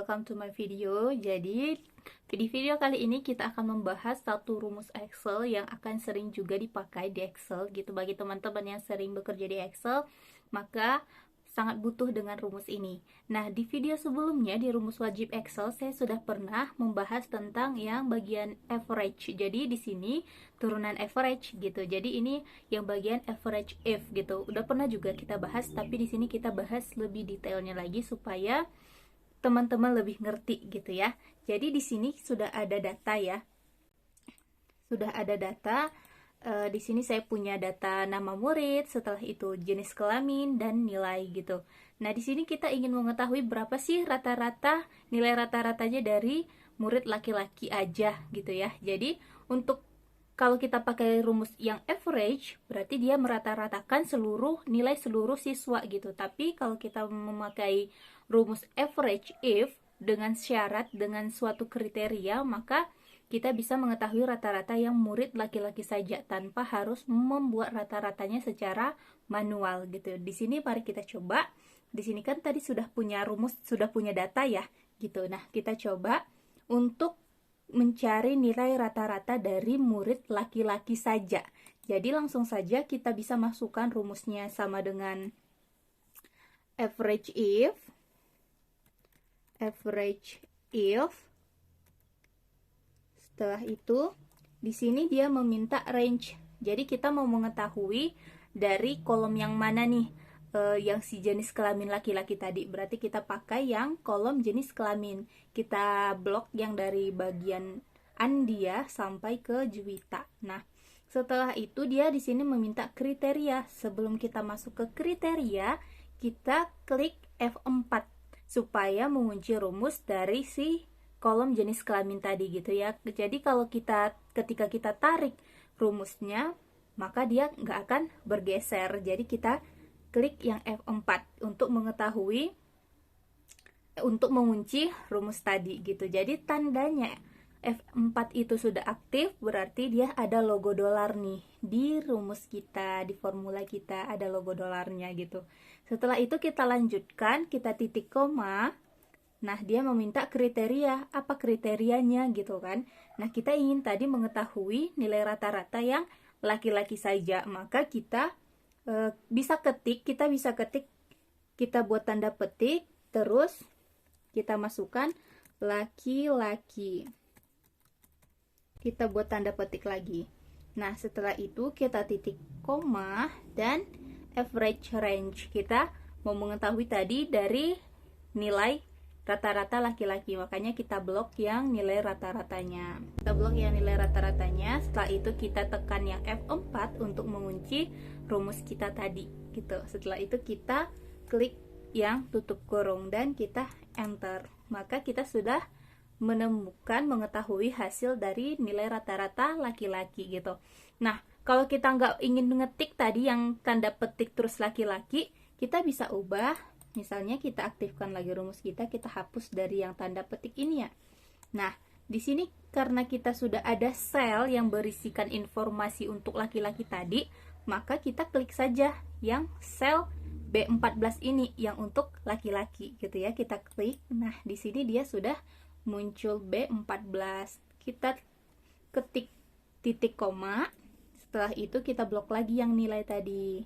welcome to my video. Jadi di video kali ini kita akan membahas satu rumus Excel yang akan sering juga dipakai di Excel gitu. Bagi teman-teman yang sering bekerja di Excel, maka sangat butuh dengan rumus ini. Nah, di video sebelumnya di rumus wajib Excel saya sudah pernah membahas tentang yang bagian average. Jadi di sini turunan average gitu. Jadi ini yang bagian average if gitu. Udah pernah juga kita bahas, tapi di sini kita bahas lebih detailnya lagi supaya teman-teman lebih ngerti gitu ya. Jadi di sini sudah ada data ya. Sudah ada data. Di sini saya punya data nama murid, setelah itu jenis kelamin dan nilai gitu. Nah, di sini kita ingin mengetahui berapa sih rata-rata nilai rata-ratanya dari murid laki-laki aja gitu ya. Jadi, untuk kalau kita pakai rumus yang average, berarti dia merata-ratakan seluruh nilai seluruh siswa gitu. Tapi kalau kita memakai rumus average if dengan syarat dengan suatu kriteria, maka kita bisa mengetahui rata-rata yang murid laki-laki saja tanpa harus membuat rata-ratanya secara manual gitu. Di sini mari kita coba. Di sini kan tadi sudah punya rumus, sudah punya data ya gitu. Nah, kita coba untuk mencari nilai rata-rata dari murid laki-laki saja. Jadi langsung saja kita bisa masukkan rumusnya sama dengan average if setelah itu, di sini dia meminta range. Jadi kita mau mengetahui dari kolom yang mana nih, yang si jenis kelamin laki-laki tadi. Berarti kita pakai yang kolom jenis kelamin. Kita blok yang dari bagian Andia sampai ke Juwita. Nah, setelah itu dia di sini meminta kriteria. Sebelum kita masuk ke kriteria, kita klik F4 supaya mengunci rumus dari si kolom jenis kelamin tadi gitu ya. Jadi kalau ketika kita tarik rumusnya, maka dia nggak akan bergeser. Jadi kita klik yang F4 untuk mengetahui, untuk mengunci rumus tadi gitu. Jadi tandanya F4 itu sudah aktif, berarti dia ada logo dolar nih di rumus kita, di formula kita ada logo dolarnya gitu. Setelah itu kita lanjutkan, kita titik koma. Nah, dia meminta kriteria, apa kriterianya gitu kan. Nah, kita ingin tadi mengetahui nilai rata-rata yang laki-laki saja. Maka kita bisa ketik, kita buat tanda petik, terus kita masukkan laki-laki. Kita buat tanda petik lagi. Nah, setelah itu kita titik koma dan average range. Kita mau mengetahui tadi dari nilai rata-rata laki-laki, makanya kita blok yang nilai rata-ratanya. Setelah itu kita tekan yang F4 untuk mengunci rumus kita tadi gitu. Setelah itu kita klik yang tutup kurung dan kita enter. Maka kita sudah mengetahui hasil dari nilai rata-rata laki-laki gitu. Nah, kalau kita nggak ingin ngetik tadi yang tanda petik terus laki-laki, kita bisa ubah. Misalnya kita aktifkan lagi rumus kita hapus dari yang tanda petik ini ya. Nah, di sini karena kita sudah ada sel yang berisikan informasi untuk laki-laki tadi, maka kita klik saja yang sel B14 ini yang untuk laki-laki gitu ya. Kita klik. Nah, di sini dia sudah muncul B14. Kita ketik titik koma. Setelah itu kita blok lagi yang nilai tadi.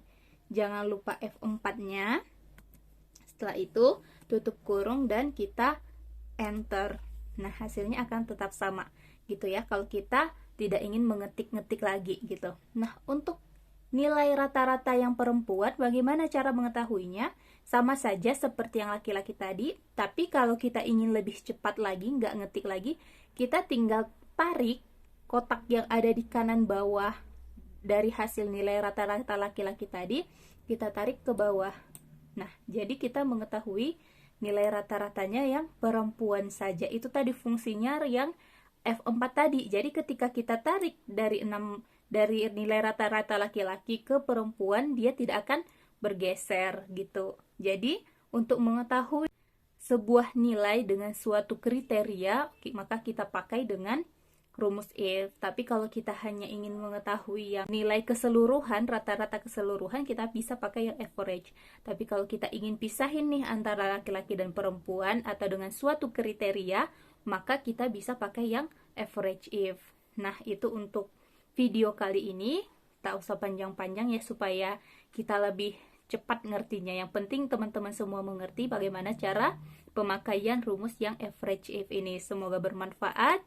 Jangan lupa F4-nya. Setelah itu tutup kurung dan kita enter. Nah, hasilnya akan tetap sama gitu ya kalau kita tidak ingin mengetik-ngetik lagi gitu. Nah, untuk nilai rata-rata yang perempuan, bagaimana cara mengetahuinya? Sama saja seperti yang laki-laki tadi, tapi kalau kita ingin lebih cepat lagi, nggak ngetik lagi, kita tinggal tarik kotak yang ada di kanan bawah dari hasil nilai rata-rata laki-laki tadi, kita tarik ke bawah. Nah, jadi kita mengetahui nilai rata-ratanya yang perempuan saja. Itu tadi fungsinya yang F4 tadi. Jadi ketika kita tarik dari nilai rata-rata laki-laki ke perempuan, dia tidak akan bergeser gitu. Jadi, untuk mengetahui sebuah nilai dengan suatu kriteria, maka kita pakai dengan rumus if. Tapi kalau kita hanya ingin mengetahui yang nilai keseluruhan, rata-rata keseluruhan, kita bisa pakai yang average. Tapi kalau kita ingin pisahin nih antara laki-laki dan perempuan atau dengan suatu kriteria, maka kita bisa pakai yang average if. Nah, itu untuk video kali ini. Tak usah panjang-panjang ya, supaya kita lebih cepat ngertinya. Yang penting teman-teman semua mengerti bagaimana cara pemakaian rumus yang average if ini. Semoga bermanfaat.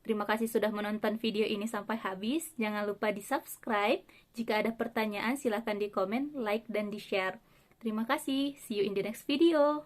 Terima kasih sudah menonton video ini sampai habis. Jangan lupa di subscribe. Jika ada pertanyaan silahkan di komen, like, dan di share. Terima kasih. See you in the next video.